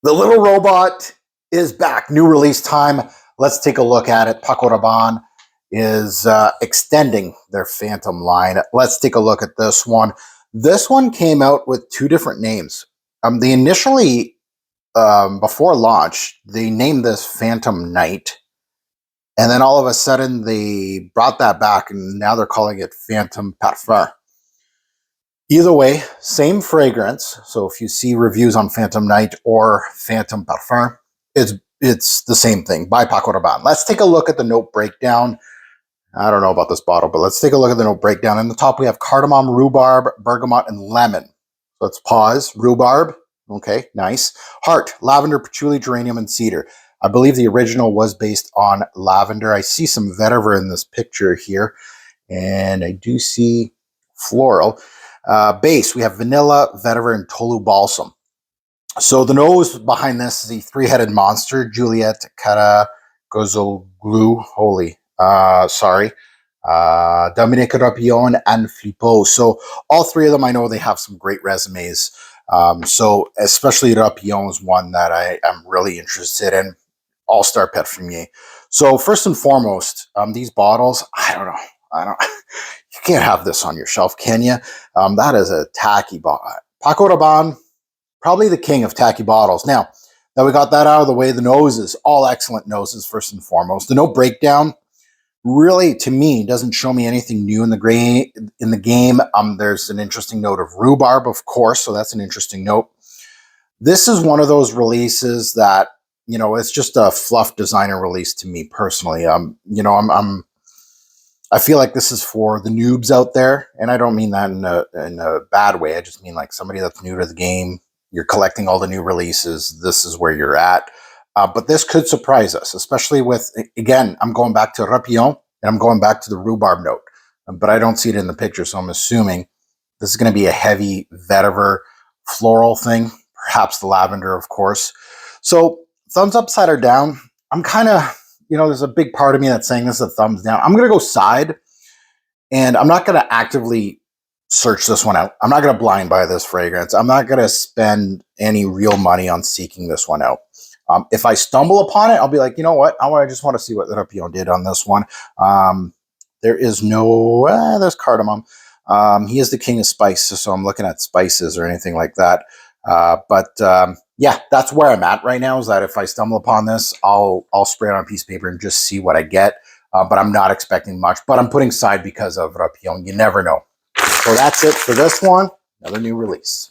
The little robot is back. New release time. Let's take a look at it. Paco Rabanne is extending their Phantom line. Let's take a look at this one. This one came out with two different names. They initially, before launch, they named this Phantom Night. And then all of a sudden they brought that back and now they're calling it Phantom Parfum. Either way, same fragrance. So if you see reviews on Phantom Night or Phantom Parfum, it's the same thing by Paco Rabanne. Let's take a look at the note breakdown. I don't know about this bottle, but let's take a look at the note breakdown. In the top, we have cardamom, rhubarb, bergamot, and lemon. Let's pause. Rhubarb. Okay, nice. Heart, lavender, patchouli, geranium, and cedar. I believe the original was based on lavender. I see some vetiver in this picture here, and I do see floral. Base, we have vanilla, vetiver, and tolu balsam. So the nose behind this is the three-headed monster, Juliet Caragozoglu, Dominique Rapillon, and Flippo. So all three of them, I know they have some great resumes. So especially Rapillon's one that I am really interested in, All-Star Perfumier. So first and foremost, these bottles, I don't know. You can't have this on your shelf, can you? That is a tacky bottle. Paco Rabanne, probably the king of tacky bottles. Now that we got that out of the way, the noses, all excellent noses, first and foremost. The note breakdown really, to me, doesn't show me anything new in the game. There's an interesting note of rhubarb, of course, so that's an interesting note. This is one of those releases that, it's just a fluff designer release to me personally. I feel like this is for the noobs out there, and I don't mean that in a bad way. I just mean like somebody that's new to the game. You're collecting all the new releases. This is where you're at. But this could surprise us, especially with, again, I'm going back to Rapillon, and I'm going back to the rhubarb note. But I don't see it in the picture, so I'm assuming this is going to be a heavy vetiver floral thing, perhaps the lavender, of course. So thumbs up, side, or down. I'm kind of... there's a big part of me that's saying this is a thumbs down. I'm going to go side, and I'm not going to actively search this one out. I'm not going to blind buy this fragrance. I'm not going to spend any real money on seeking this one out. If I stumble upon it, I'll be like, you know what? I just want to see what Rapillon did on this one. There is no... there's cardamom. He is the king of spices, so I'm looking at spices or anything like that. Yeah, that's where I'm at right now, is that if I stumble upon this, I'll spray it on a piece of paper and just see what I get. But I'm not expecting much. But I'm putting side because of Rapillon. You never know. So that's it for this one. Another new release.